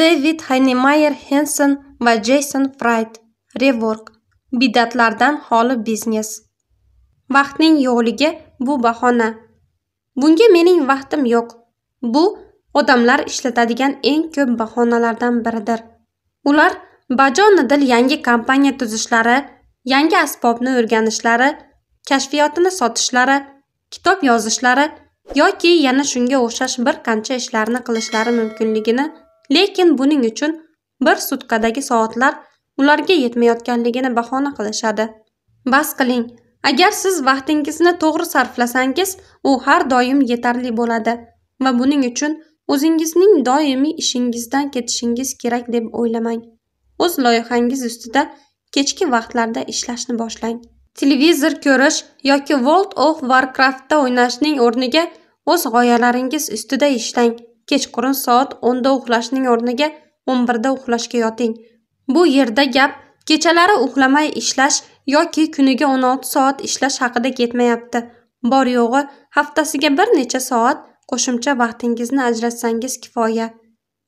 David Heinemeier Hansen va Jason Fried. Rework. Bid'atlardan xoli biznes. Vaqtning yo'qligi bu bahona. Bunga mening vaqtim yo'q. Bu odamlar ishlatadigan eng ko'p bahonalardan biridir. Ular bajonidil yangi kompaniya tuzishlari, yangi asbobni o'rganishlari, kashfiyotini sotishlari, kitob yozishlari yoki yana shunga o'xshash bir qancha ishlarni qilishlari mumkinligini, lekin buning uchun bir sutkadagi soatlar ularga yetmayotganligini bahona qilishadi. Bas qiling. Agar siz vaqtingizni to'g'ri sarflasangiz, u har doim yetarli bo'ladi va buning uchun o'zingizning doimiy ishingizdan ketishingiz kerak deb o'ylamang. O'z loyihangiz ustida kechki vaqtlarda ishlashni boshlang. Televizor ko'rish yoki World of Warcraft'da o'ynashning o'rniga o'z g'oyalaringiz ustida ishlang. Kechqurun soat 10 da uxlashning o'rniga 11 da uxlashga yoting. Bu yerda gap kechalari uxlamay ishlash yoki kuniga 16 soat ishlash haqida ketmayapti. Bor yo'g'i haftasiga bir necha soat qo'shimcha vaqtingizni ajratsangiz kifoya.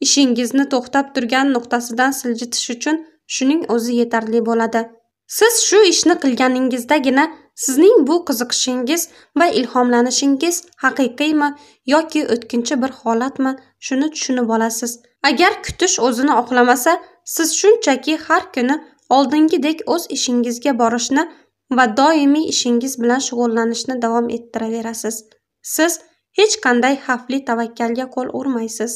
Ishingizni to'xtab turgan nuqtasidan siljitish uchun shuning o'zi yetarli bo'ladi. Siz shu ishni qilganingizdagina sizning bu qiziqishingiz va ilhomlanishingiz haqiqiymi yoki o'tkinchi bir holatmi, shuni tushunib olasiz. Agar kutish o'zini oqlamasa, siz shunchaki har kuni oldingidek o'z ishingizga borishni va doimiy ishingiz bilan shug'ullanishni davom ettiraverasiz. Siz hech qanday xavfli tavakkalga qo'l urmaysiz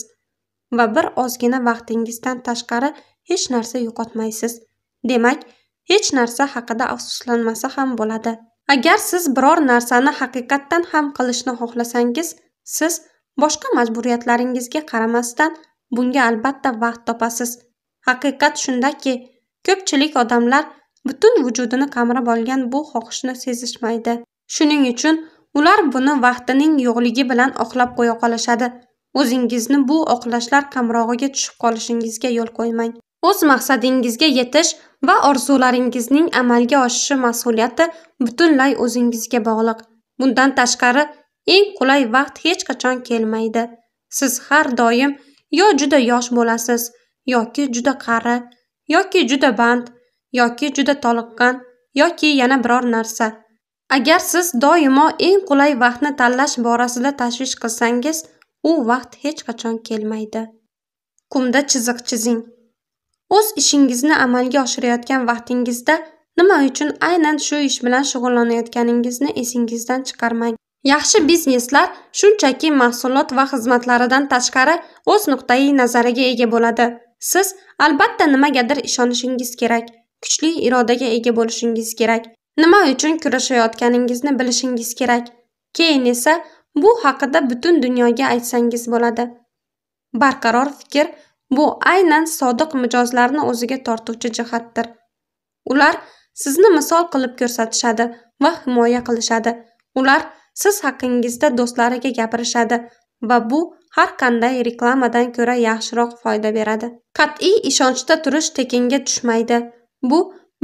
va bir ozgina vaqtingizdan tashqari hech narsa yo'qotmaysiz. Demak, hech narsa haqida afsuslanmasa ham bo'ladi. Agar siz biror narsani haqiqatdan ham qilishni xohlasangiz, siz boshqa majburiyatlaringizga qaramasdan bunga albatta vaqt topasiz. Haqiqat shundaki, ko'pchilik odamlar butun vujudini qamrab olgan bu xohishni sezishmaydi. Shuning uchun ular buni vaqtining yo'qligi bilan oqlab qo'ya qolishadi. O'zingizni bu oqlashlar qamrog'iga tushib qolishingizga yo'l qo'ymang. O'z maqsadingizga yetish va orzularingizning amalga oshishi mas'uliyati butunlay o'zingizga bog'liq. Bundan tashqari, eng qulay vaqt hech qachon kelmaydi. Siz har doim yo juda yosh bo'lasiz, yoki juda qari, yoki juda band, yoki juda toliqqan, yoki yana biror narsa. Agar siz doimo eng qulay vaqtni tanlash borasida tashvish qilsangiz, u vaqt hech qachon kelmaydi. Qumda chiziq chizing. O'z ishingizni amalga oshirayotgan vaqtingizda nima uchun aynan shu ish bilan shug'ullanayotganingizni esingizdan chiqarmang. Yaxshi bizneslar shunchaki mahsulot va xizmatlaridan tashqari o'z nuqtai nazariga ega bo'ladi. Siz albatta nimagadir ishonishingiz kerak, kuchli irodaga ega bo'lishingiz kerak, nima uchun kurashayotganingizni bilishingiz kerak. Keyin esa bu haqida butun dunyoga aytsangiz bo'ladi. Barqaror fikr bu aynan sodiq mijozlarni o'ziga tortuvchi jihatdir. Ular sizni misol qilib ko'rsatishadi va himoya qilishadi. Ular siz haqingizda do'stlariga gapirishadi va bu har qanday reklamadan ko'ra yaxshiroq foyda beradi. Qat'iy ishonchda turish tekinga tushmaydi. Bu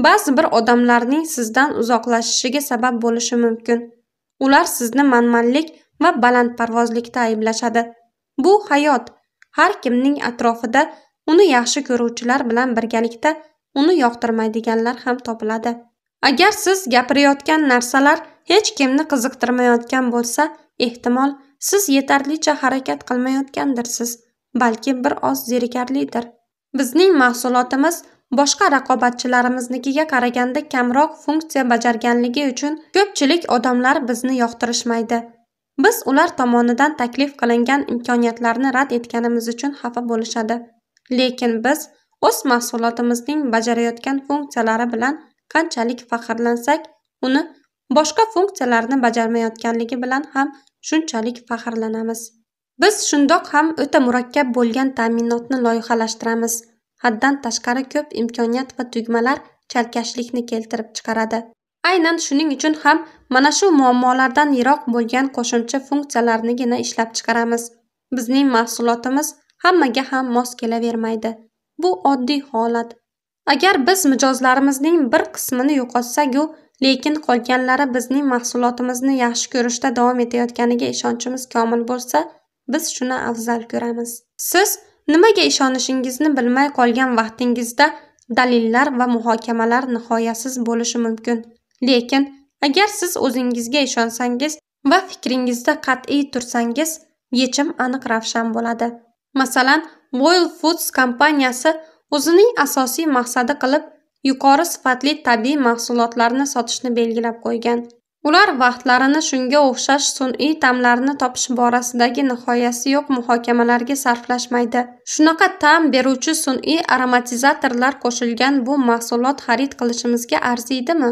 ba'zi bir odamlarning sizdan uzoqlashishiga sabab bo'lishi mumkin. Ular sizni manmanlik va balandparvozlikda ayblashadi. Bu hayot. Har kimning atrofida uni yaxshi ko'ruvchilar bilan birgalikda uni yoqtirmaydiganlar ham topiladi. Agar siz gapirayotgan narsalar hech kimni qiziqtirmayotgan bo'lsa, ehtimol siz yetarlicha harakat qilmayotgandirsiz, balki bir oz zerikarlidir. Bizning mahsulotimiz boshqa raqobatchilarimiznikiga qaraganda kamroq funksiya bajarganligi uchun ko'pchilik odamlar bizni yoqtirishmaydi. Biz ular tomonidan taklif qilingan imkoniyatlarni rad etganimiz uchun xafa bo'lishadi. Lekin biz o'z mahsulotimizning bajarayotgan funksiyalari bilan qanchalik faxrlansak, uni boshqa funksiyalarni bajarmayotganligi bilan ham shunchalik faxrlanamiz. Biz shundoq ham o'ta murakkab bo'lgan ta'minotni loyihalashtiramiz. Haddan tashqari ko'p imkoniyat va tugmalar chalkashlikni keltirib chiqaradi. Aynan shuning uchun ham mana shu muammolardan yiroq bo'lgan qo'shimcha funksiyalarnigina ishlab chiqaramiz. Bizning mahsulotimiz hammaga ham mos kelavermaydi. Bu oddiy holat. Agar biz mijozlarimizning bir qismini yo'qotsak-u, lekin qolganlari bizning mahsulotimizni yaxshi ko'rishda davom etayotganiga ishonchimiz komil bo'lsa, biz shuni afzal ko'ramiz. Siz nimaga ishonishingizni bilmay qolgan vaqtingizda dalillar va muhokamalar nihoyasiz bo'lishi mumkin. Lekin agar siz o'zingizga ishonsangiz va fikringizda qat'iy tursangiz, yechim aniq ravshan bo'ladi. Masalan, Whole Foods kompaniyasi o'zining asosiy maqsadi qilib yuqori sifatli tabiiy mahsulotlarni sotishni belgilab qo'ygan. Ular vaqtlarini shunga o'xshash sun'iy ta'mlarni topish borasidagi nihoyasi yo'q muhokamalarga sarflashmaydi. Shunaqa ta'm beruvchi sun'iy aromatizatorlar qo'shilgan bu mahsulot xarid qilishimizga arziydimi?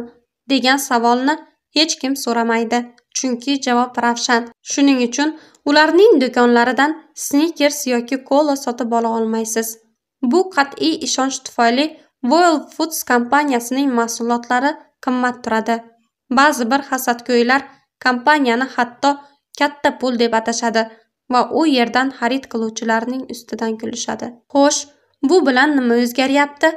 degan savolni hech kim so'ramaydi. Chunki javob ravshan. Shuning uchun ularning do'konlaridan Snickers yoki kola sotib ola olmaysiz. Bu qat'iy ishonch tufayli Whole Foods kompaniyasining mahsulotlari qimmat turadi. Ba'zi bir hasadgo'ylar kompaniyani hatto katta pul deb atashadi va u yerdan xarid qiluvchilarning ustidan kulishadi. Xo'sh, bu bilan nima o'zgaryapti?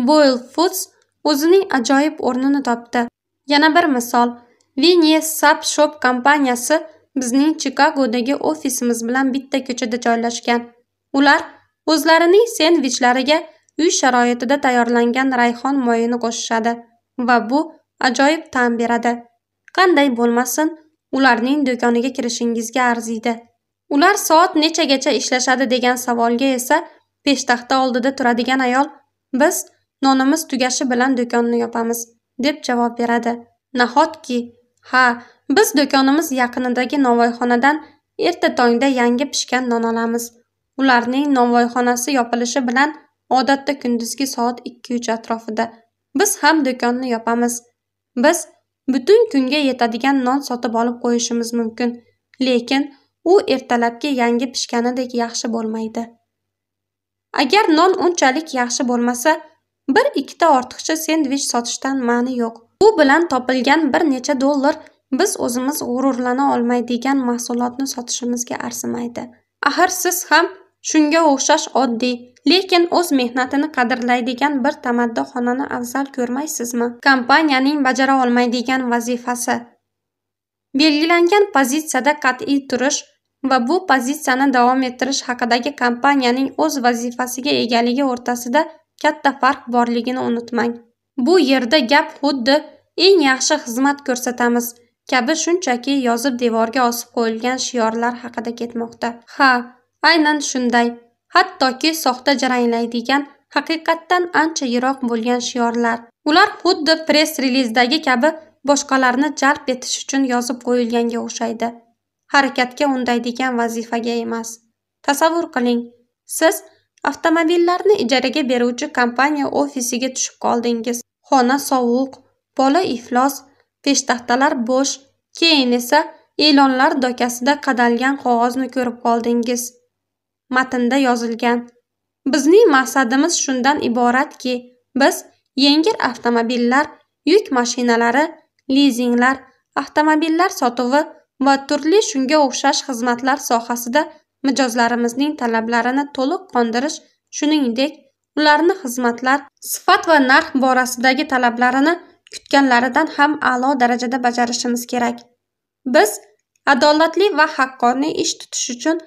Whole Foods o'zining ajoyib o'rnini topdi. Yana bir misol, Vinnie Sub Shop kompaniyasi bizning Chikagodagi ofisimiz bilan bitta ko'chada joylashgan. Ular o'zlarining sendvichlariga uy sharoitida tayyorlangan rayhon moyini qo'shishadi va bu ajoyib ta'm beradi. Qanday bo'lmasin, ularning do'koniga kirishingizga arziydi. Ular soat nechagacha ishlashadi degan savolga esa peshtaxta oldida turadigan ayol "Biz nonimiz tugashi bilan do'konni yopamiz" deb javob beradi. Nahotki, ha, biz do'konimiz yaqinidagi novvoyxonadan erta tongda yangi pishgan non olamiz. Ularning novvoyxonasi yopilishi bilan odatda kunduzgi soat 2-3 atrofida biz ham do'konni yopamiz. Biz butun kunga yetadigan non sotib olib qo'yishimiz mumkin, lekin u ertalabki yangi pishganidek yaxshi bo'lmaydi. Agar non unchalik yaxshi bo'lmasa, bir ikkita ortiqcha sendvich sotishdan ma'ni yo'q. Bu bilan topilgan bir necha dollar biz o'zimiz g'ururlana olmaydigan mahsulotni sotishimizga arzimaydi. Axir siz ham shunga o'xshash oddiy, lekin o'z mehnatini qadrlaydigan bir tamadduxonani afzal ko'rmaysizmi? Kompaniyaning bajara olmaydigan vazifasi. Belgilangan pozitsiyada qat'iy turish va bu pozitsiyani davom ettirish haqidagi kompaniyaning o'z vazifasiga egaligi o'rtasida katta farq borligini unutmang. Bu yerda gap xuddi eng yaxshi xizmat ko'rsatamiz kabi shunchaki yozib devorga osib qo'yilgan shiorlar haqida ketmoqda. Ha, aynan shunday. Hattoki soxta jaranglaydigan, haqiqatdan ancha yiroq bo'lgan shiorlar. Ular xuddi press relizdagi kabi boshqalarni jalb etish uchun yozib qo'yilganga o'xshaydi. Harakatga undaydigan vazifaga emas. Tasavvur qiling, siz avtomobillarni ijaraga beruvchi kompaniya ofisiga tushib qoldingiz. Xona sovuq, bola iflos, peshtaxtalar bo'sh, keyin esa e'lonlar dokasida qadalgan qog'ozni ko'rib qoldingiz. Matnda yozilgan: bizning maqsadimiz shundan iboratki, biz yengil avtomobillar, yuk mashinalari, lizinglar, avtomobillar sotuvi va turli shunga o'xshash xizmatlar sohasida mijozlarimizning talablarini to'liq qondirish, shuningdek, ularni xizmatlar, sifat va narx borasidagi talablarini kutganlaridan ham a'lo darajada bajarishimiz kerak. Biz adolatli va haqqoniy ish tutish uchun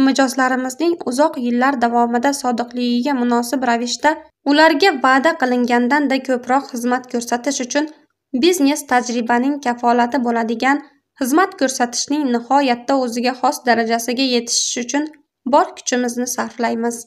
mijozlarimizning uzoq yillar davomida sodiqligiga munosib ravishda ularga va'da qilingandan-da ko'proq xizmat ko'rsatish uchun biznes tajribaning kafolati bo'ladigan xizmat ko'rsatishning nihoyatda o'ziga xos darajasiga yetishish uchun bor kuchimizni sarflaymiz.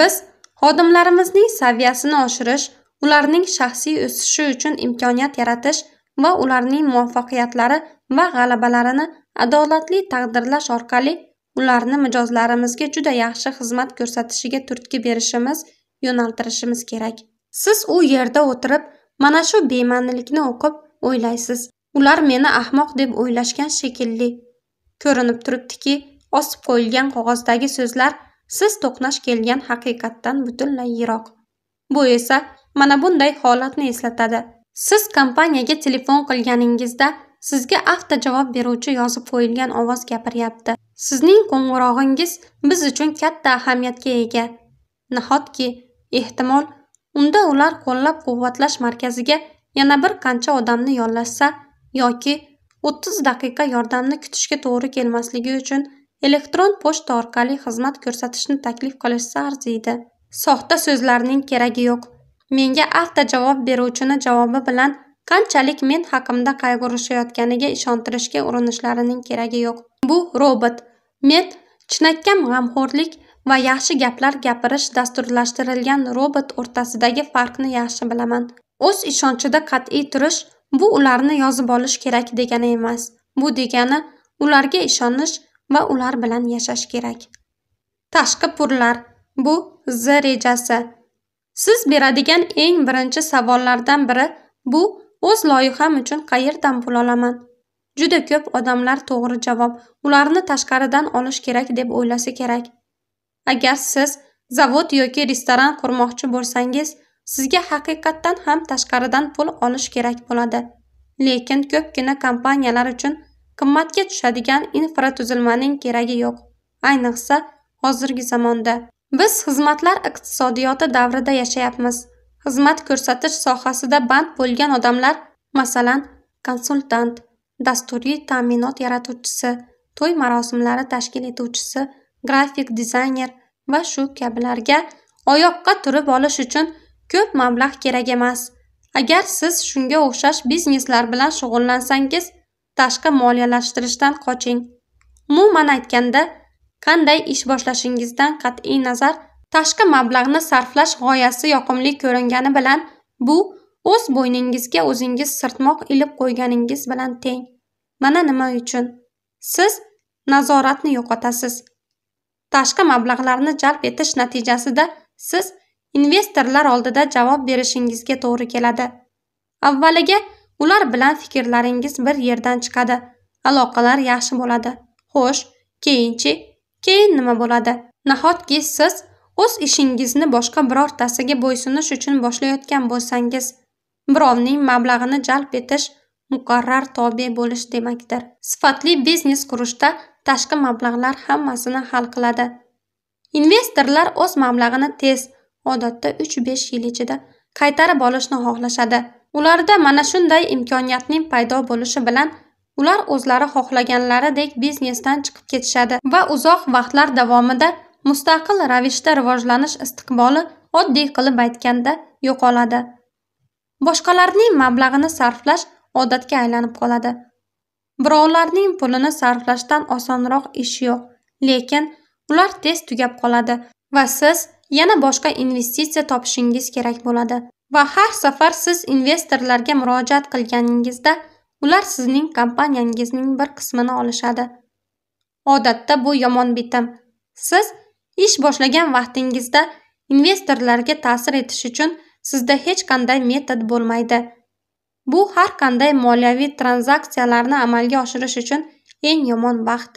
Biz xodimlarimizning saviyasini oshirish, ularning shaxsiy o'sishi uchun imkoniyat yaratish va ularning muvaffaqiyatlari va g'alabalarini adolatli taqdirlash orqali ularni mijozlarimizga juda yaxshi xizmat ko'rsatishiga turtki berishimiz, yo'naltirishimiz kerak. Siz u yerda o'tirib, mana shu bema'nilikni o'qib o'ylaysiz: ular meni ahmoq deb o'ylashgan shekilli. Ko'rinib turibdiki, osib qo'yilgan qog'ozdagi so'zlar siz to'qnash kelgan haqiqatdan butunlay yiroq. Bu esa mana bunday holatni eslatadi. Siz kompaniyaga telefon qilganingizda sizga avtojavob beruvchi yozib qo'yilgan ovoz gapiryapti. Sizning qo'ng'irog'ingiz biz uchun katta ahamiyatga ega. Nahotki, ehtimol, unda ular qo'llab-quvvatlash markaziga yana bir qancha odamni yollashsa yoki 30 daqiqa yordamni kutishga to'g'ri kelmasligi uchun elektron pochta orqali xizmat ko'rsatishni taklif qilishsa arziydi. Soxta so'zlarning keragi yo'q. Menga avtojavob beruvchini javobi bilan qanchalik men haqimda qayg'urishayotganiga ishontirishga urinishlarining keragi yo'q. Bu robot. Men chinakam g'amxo'rlik va yaxshi gaplar gapirish dasturlashtirilgan robot o'rtasidagi farqni yaxshi bilaman. O'z ishonchida qat'iy turish bu ularni yozib olish kerak degani emas. Bu degani ularga ishonish va ular bilan yashash kerak. Tashqi pullar. Bu Z rejasi. Siz beradigan eng birinchi savollardan biri bu o'z loyiham uchun qayerdan pul olaman? Juda ko'p odamlar to'g'ri javob ularni tashqaridan olish kerak deb o'ylasa kerak. Agar siz zavod yoki restoran qurmoqchi bo'lsangiz, sizga haqiqatdan ham tashqaridan pul olish kerak bo'ladi. Lekin ko'pgina kompaniyalar uchun qimmatga tushadigan infratuzilmaning keragi yo'q. Ayniqsa, hozirgi zamonda. Biz xizmatlar iqtisodiyoti davrida yashayapmiz. Xizmat ko'rsatish sohasida band bo'lgan odamlar, masalan, konsultant, dasturiy ta'minot yaratuvchisi, to'y marosimlari tashkil etuvchisi, grafik dizayner va shu kabilarga oyoqqa turib olish uchun ko'p mablag' kerak emas. Agar siz shunga o'xshash bizneslar bilan shug'ullansangiz, tashqi moliyalashtirishdan qoching. Umuman aytganda, qanday ish boshlashingizdan qat'iy nazar, tashqi mablag'ni sarflash g'oyasi yoqimli ko'ringani bilan bu o'z bo'yningizga o'zingiz sirtmoq ilib qo'yganingiz bilan teng. Mana nima uchun siz nazoratni yo'qotasiz. Tashqi mablag'larni jalb etish natijasida siz investorlar oldida javob berishingizga to'g'ri keladi. Avvaliga ular bilan fikrlaringiz bir yerdan chiqadi. Aloqalar yaxshi bo'ladi. Xo'sh, keyin nima bo'ladi? Nahotki siz o'z ishingizni boshqa birortasiga bo'ysunish uchun boshlayotgan bo'lsangiz, birovning mablag'ini jalb etish muqarrar tobe bo'lish demakdir. Sifatli biznes qurishda tashqi mablag'lar hammasini hal qiladi. Investorlar o'z mablag'ini tez, odatda 3-5 yil ichida qaytarib olishni xohlashadi. Ularda mana shunday imkoniyatning paydo bo'lishi bilan ular o'zlari xohlaganlaridek biznesdan chiqib ketishadi va uzoq vaqtlar davomida mustaqil ravishda rivojlanish istiqboli oddiy qilib aytganda yo'qoladi. Boshqalarning mablag'ini sarflash odatga aylanib qoladi. Birovlarning pulini sarflashdan osonroq ish yo'q, lekin ular tez tugab qoladi va siz yana boshqa investitsiya topishingiz kerak bo'ladi. Va har safar siz investorlarga murojaat qilganingizda ular sizning kompaniyangizning bir qismini olishadi. Odatda bu yomon bitim. Siz ish boshlagan vaqtingizda investorlarga ta'sir etish uchun sizda hech qanday metod bo'lmaydi. Bu har qanday moliyaviy tranzaksiyalarni amalga oshirish uchun eng yomon vaqt.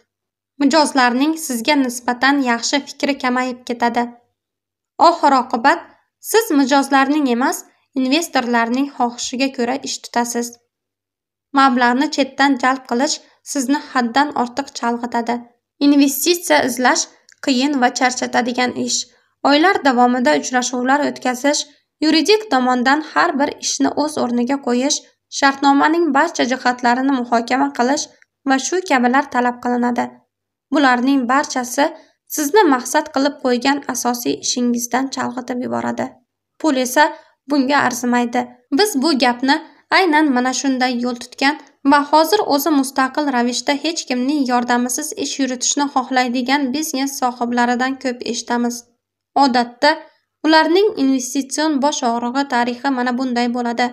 Mijozlarning sizga nisbatan yaxshi fikri kamayib ketadi. Oxir-oqibat siz mijozlarning emas, investorlarning xohishiga ko'ra ish tutasiz. Mablag'ni chetdan jalb qilish sizni haddan ortiq chalg'itadi. Investitsiya izlash qiyin va charchatadigan ish. Oylar davomida uchrashuvlar o'tkazish, yuridik tomondan har bir ishni o'z o'rniga qo'yish, shartnomaning barcha jihatlarini muhokama qilish va shu kabilar talab qilinadi. Bularning barchasi sizni maqsad qilib qo'ygan asosiy ishingizdan chalg'itib yuboradi. Pul esa bunga arzimaydi. Biz bu gapni aynan mana shunday yo'l tutgan va hozir o'zi mustaqil ravishda hech kimning yordamisiz ish yuritishni xohlaydigan biznes sohiblaridan ko'p eshitamiz. Odatda ularning investitsion bosh og'rig'i tarixi mana bunday bo'ladi.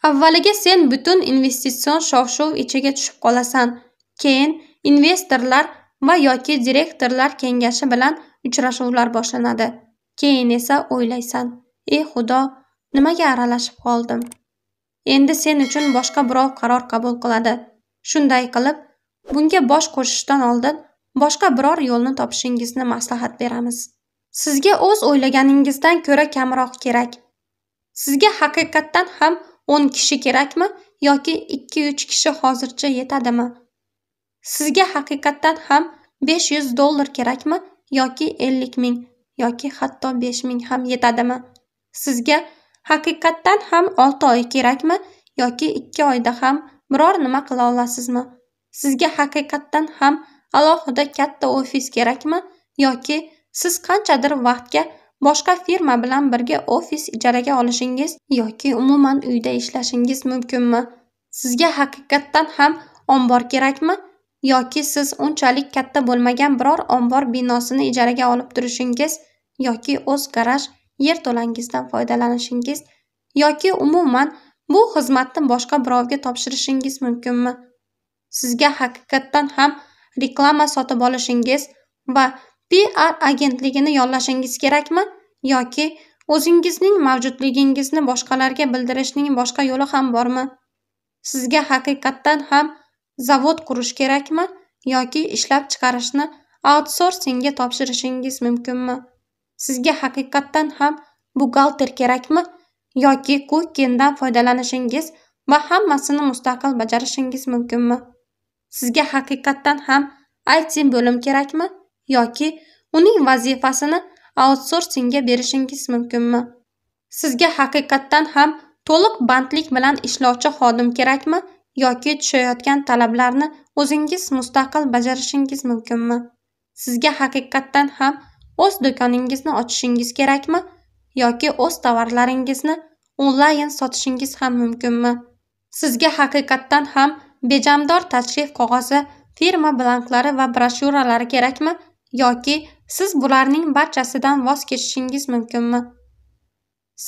Avvaliga sen butun investitsion shov-shuv ichiga tushib qolasan. Keyin investorlar va yoki direktorlar kengashi bilan uchrashuvlar boshlanadi. Keyin esa o'ylaysan: "Ey Xudo, nimaga aralashib qoldim?" Endi sen uchun boshqa birov qaror qabul qiladi. Shunday qilib, bunga bosh qo'shishdan oldin boshqa biror yo'lni topishingizni maslahat beramiz. Sizga o'z o'ylaganingizdan ko'ra kamroq kerak. Sizga haqiqatdan ham 10 kishi kerakmi yoki 2-3 kishi hozircha yetadimi? Sizga haqiqatdan ham $500 kerakmi yoki 50 ming yoki hatto 5 ming ham yetadimi? Sizga haqiqatdan ham 6 oy kerakmi yoki 2 oyda ham biror nima qila olasizmi? Sizga haqiqatdan ham alohida katta ofis kerakmi yoki siz qanchadir vaqtga boshqa firma bilan birga ofis ijaraga olishingiz yoki umuman uyda ishlashingiz mumkinmi? Sizga haqiqatdan ham ombor kerakmi yoki siz unchalik katta bo'lmagan biror ombor binosini ijaraga olib turishingiz yoki o'z garaj yerto'langizdan foydalanishingiz yoki umuman bu xizmatni boshqa birovga topshirishingiz mumkinmi? Sizga haqiqatdan ham reklama sotib olishingiz va PR agentligini yollashingiz kerakmi yoki o'zingizning mavjudligingizni boshqalarga bildirishning boshqa yo'li ham bormi? Sizga haqiqatdan ham zavod qurish kerakmi yoki ishlab chiqarishni outsourcingga topshirishingiz mumkinmi? Sizga haqiqatdan ham buxgalter kerakmi yoki Kukindan foydalanishingiz va hammasini mustaqil bajarishingiz mumkinmi? Sizga haqiqatdan ham IT bo'lim kerakmi yoki uning vazifasini outsourcingga berishingiz mumkinmi? Sizga haqiqatdan ham to'liq bandlik bilan ishlovchi xodim kerakmi yoki tushayotgan talablarni o'zingiz mustaqil bajarishingiz mumkinmi? Sizga haqiqatdan ham o'z do'koningizni ochishingiz kerakmi yoki o'z tovarlaringizni onlayn sotishingiz ham mumkinmi? Sizga haqiqatdan ham bejamdor tashrif qog'ozi, firma blanklari va broshuralari kerakmi yoki siz bularning barchasidan voz kechishingiz mumkinmi?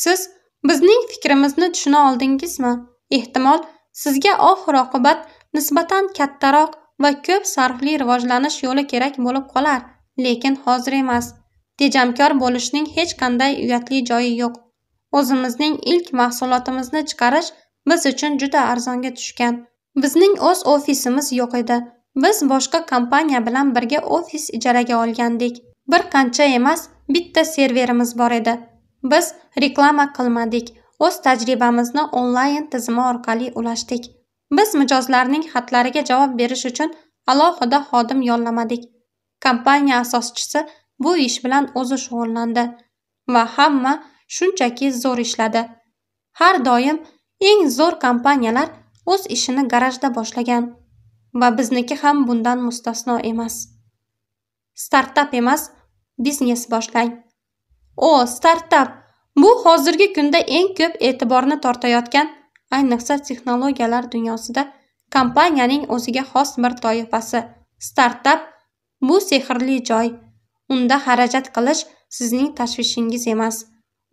Siz bizning fikrimizni tushuna oldingizmi? Ehtimol sizga oxir-oqibat nisbatan kattaroq va ko'p sarfli rivojlanish yo'li kerak bo'lib qolar, lekin hozir emas. Tejamkor bo'lishning hech qanday uyatli joyi yo'q. O'zimizning ilk mahsulotimizni chiqarish biz uchun juda arzonga tushgan. Bizning o'z ofisimiz yo'q edi. Biz boshqa kompaniya bilan birga ofis ijaraga olgandik. Bir qancha emas, bitta serverimiz bor edi. Biz reklama qilmadik. O'z tajribamizni onlayn tizimi orqali ulashdik. Biz mijozlarning xatlariga javob berish uchun alohida xodim yollamadik. Kompaniya asoschisi bu ish bilan o'zi shug'ullandi va hamma shunchaki zo'r ishladi. Har doim eng zo'r kompaniyalar o'z ishini garajda boshlagan va bizniki ham bundan mustasno emas. Startap emas, biznes boshlang. Startap bu hozirgi kunda eng ko'p e'tiborni tortayotgan, ayniqsa texnologiyalar dunyosida kompaniyaning o'ziga xos bir toifasi. Startap bu sehrli joy. Unda xarajat qilish sizning tashvishingiz emas.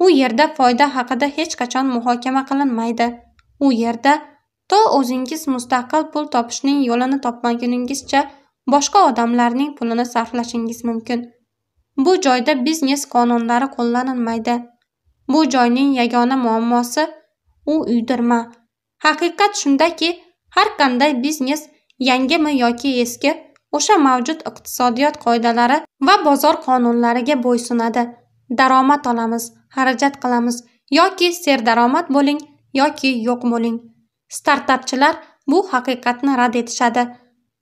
U yerda foyda haqida hech qachon muhokama qilinmaydi. U yerda to o'zingiz mustaqil pul topishning yo'lini topmaguningizcha boshqa odamlarning pulini sarflashingiz mumkin. Bu joyda biznes qonunlari qo'llanilmaydi. Bu joyning yagona muammosi u uydirma. Haqiqat shundaki, har qanday biznes, yangimi yoki eski, o'sha mavjud iqtisodiyot qoidalari va bozor qonunlariga bo'ysunadi. Daromad olamiz, xarajat qilamiz, yoki serdaromad bo'ling yoki yo'q bo'ling. Startapchilar bu haqiqatni rad etishadi.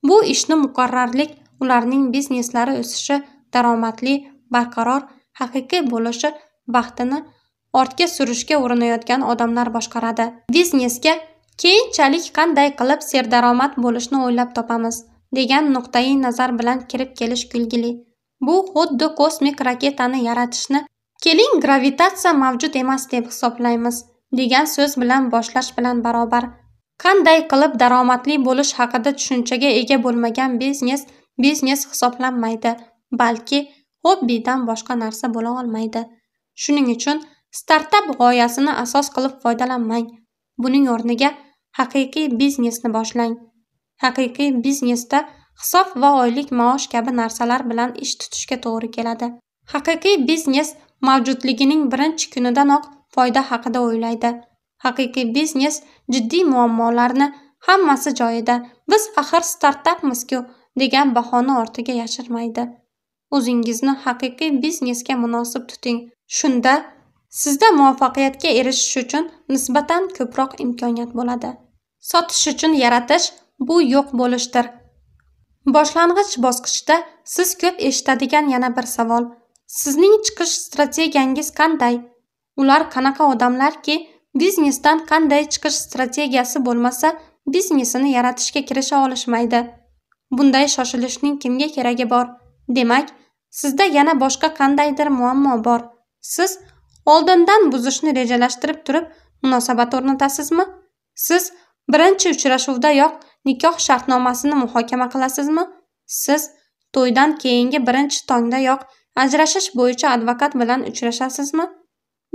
Bu ishni muqarrarlik, ularning bizneslari o'sishi, daromadli, barqaror, haqiqiy bo'lishi vaqtini ortga surishga urinayotgan odamlar boshqaradi. Biznesga keyinchalik qanday qilib serdaromad bo'lishni o'ylab topamiz degan nuqtai nazar bilan kirib kelish kulgili. Bu xuddi kosmik raketani yaratishni keling gravitatsiya mavjud emas deb hisoblaymiz degan so'z bilan boshlash bilan barobar. Qanday qilib daromadli bo'lish haqida tushunchaga ega bo'lmagan biznes hisoblanmaydi, balki hobbidan boshqa narsa bo'la olmaydi. Shuning uchun startap g'oyasini asos qilib foydalanmang. Buning o'rniga haqiqiy biznesni boshlang. Haqiqiy biznesda hisob va oylik maosh kabi narsalar bilan ish tutishga to'g'ri keladi. Haqiqiy biznes mavjudligining birinchi kunidanoq foyda haqida o'ylaydi. Haqiqiy biznes jiddiy muammolarni hammasi joyida, biz axir startapmiz-ku degan bahona ortiga yashirmaydi. O'zingizni haqiqiy biznesga munosib tuting. Shunda sizda muvaffaqiyatga erishish uchun nisbatan ko'proq imkoniyat bo'ladi. Sotish uchun yaratish bu yo'q bo'lishdir. Boshlang'ich bosqichda siz ko'p eshitadigan yana bir savol. Sizning chiqish strategiyangiz qanday? Ular qanaqa odamlarki, biznesdan qanday chiqish strategiyasi bo'lmasa, biznesini yaratishga kirisha olishmaydi. Bunday shoshilishning kimga keragi bor? Demak, sizda yana boshqa qandaydir muammo bor. Siz oldindan buzishni rejalashtirib turib munosabat o'rnatasizmi? Siz birinchi uchrashuvdayoq nikoh shartnomasini muhokama qilasizmi? Siz to'ydan keyingi birinchi tongdayoq ajrashish bo'yicha advokat bilan uchrashasizmi?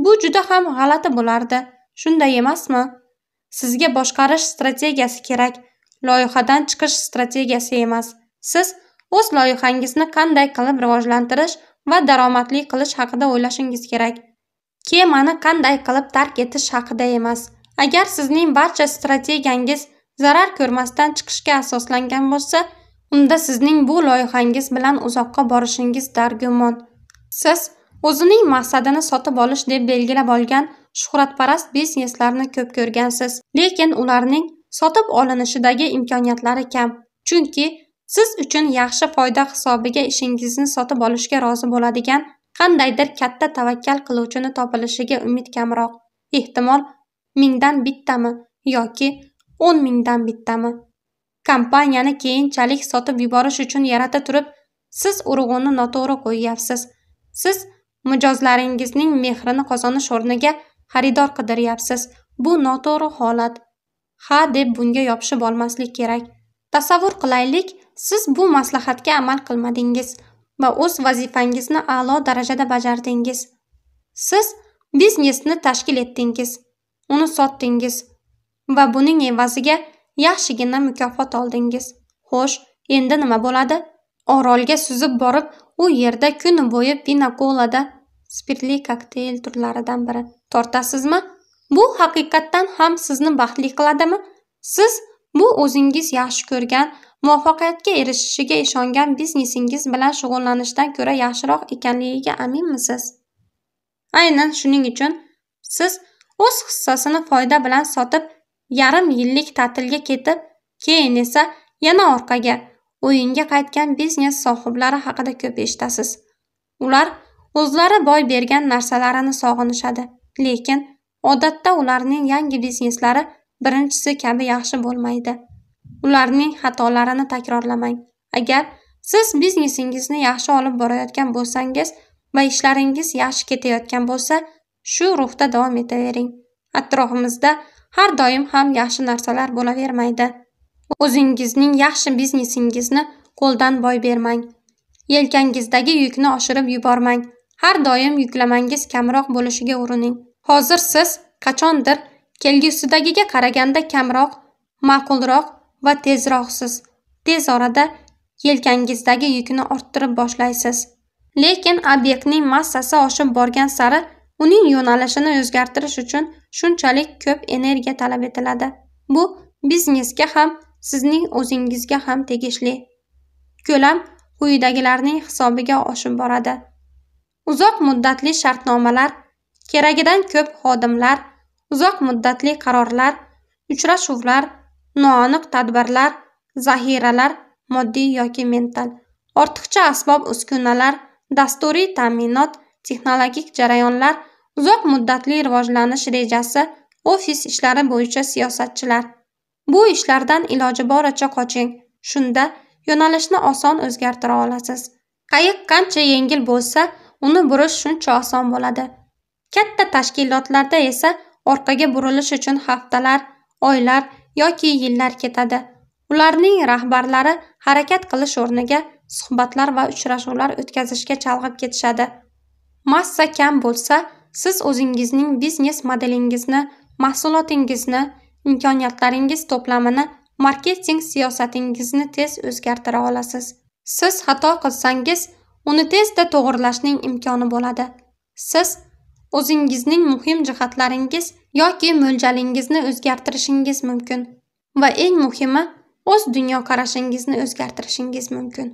Bu juda ham g'alati bo'lardi. Shunday emasmi? Sizga boshqarish strategiyasi kerak, loyihadan chiqish strategiyasi emas. Siz o'z loyihangizni qanday qilib rivojlantirish va daromadli qilish haqida o'ylashingiz kerak. Kemani qanday qilib tark etish haqida emas. Agar sizning barcha strategiyangiz zarar ko'rmasdan chiqishga asoslangan bo'lsa, unda sizning bu loyihangiz bilan uzoqqa borishingiz dargumon. Siz o'zining maqsadini sotib olish deb belgilab olgan shuhratparast bizneslarni ko'p ko'rgansiz, lekin ularning sotib olinishidagi imkoniyatlari kam. Chunki siz uchun yaxshi foyda hisobiga ishingizni sotib olishga rozi bo'ladigan qandaydir katta tavakkal qiluvchini topilishiga umid kamroq. Ehtimol 1000 dan bittami yoki 10 mingdan bittami. Kompaniyani keyinchalik sotib yuborish uchun yarata turib, siz urg'uni noto'g'ri qo'yyapsiz. Siz mijozlaringizning mehrini qozonish o'rniga xaridor qidiryapsiz. Bu noto'g'ri holat. Ha deb bunga yopishib olmaslik kerak. Tasavvur qilaylik, siz bu maslahatga amal qilmadingiz va o'z vazifangizni a'lo darajada bajardingiz. Siz biznesni tashkil etdingiz, uni sotdingiz va buning evaziga yaxshigina mukofot oldingiz. Xo'sh, endi nima bo'ladi? Orolga suzib borib, u yerda kun bo'yi pina-kolada, spirtli kokteyl turlaridan biri tortasizmi? Bu haqiqatdan ham sizni baxtli qiladimi? Siz bu o'zingiz yaxshi ko'rgan, muvaffaqiyatga erishishiga ishongan biznesingiz bilan shug'ullanishdan ko'ra yaxshiroq ekanligiga aminmisiz? Aynan shuning uchun siz o'z hissasini foyda bilan sotib, yarim yillik ta'tilga ketib, keyin esa yana orqaga, o'yinga qaytgan biznes sohiblari haqida ko'p eshitasiz. Ular o'zlari boy bergan narsalarini sog'inishadi, lekin odatda ularning yangi bizneslari birinchisi kabi yaxshi bo'lmaydi. Ularning xatolarini takrorlamang. Agar siz biznesingizni yaxshi olib borayotgan bo'lsangiz va ishlaringiz yaxshi ketayotgan bo'lsa, shu ruhda davom etavering. Atrofimizda har doim ham yaxshi narsalar bo'lavermaydi. O'zingizning yaxshi biznesingizni qo'ldan boy bermang. Yelkangizdagi yukni oshirib yubormang. Har doim yuklamangiz kamroq bo'lishiga urining. Hozir siz qachondir kelgusidagiga qaraganda kamroq, ma'qulroq va tezroqsiz. Tez orada yelkangizdagi yukni orttirib boshlaysiz. Lekin obyektning massasi oshib borgan sari uning yo'nalishini o'zgartirish uchun shunchalik ko'p energiya talab etiladi. Bu biznesga ham, sizning o'zingizga ham tegishli. Ko'lam quyidagilarning hisobiga oshib boradi. Uzoq muddatli shartnomalar, keragidan ko'p xodimlar, uzoq muddatli qarorlar, uchrashuvlar, noaniq tadbirlar, zaxiralar, moddiy yoki mental, ortiqcha asbob-uskunalar, dasturiy ta'minot, texnologik jarayonlar, uzoq muddatli rivojlanish rejasi, ofis ishlari bo'yicha siyosatchilar. Bu ishlardan iloji boricha qoching. Shunda yo'nalishni oson o'zgartira olasiz. Qayiq qancha yengil bo'lsa, uni burish shuncha oson bo'ladi. Katta tashkilotlarda esa orqaga burilish uchun haftalar, oylar yoki yillar ketadi. Ularning rahbarlari harakat qilish o'rniga suhbatlar va uchrashuvlar o'tkazishga chalg'ib ketishadi. Massa kam bo'lsa, siz o'zingizning biznes modelingizni, mahsulotingizni, imkoniyatlaringiz to'plamini, marketing siyosatingizni tez o'zgartira olasiz. Siz xato qilsangiz, uni tezda to'g'rilashning imkoni bo'ladi. Siz o'zingizning muhim jihatlaringiz yoki mo'ljalingizni o'zgartirishingiz mumkin va eng muhimi, o'z dunyoqarashingizni o'zgartirishingiz mumkin.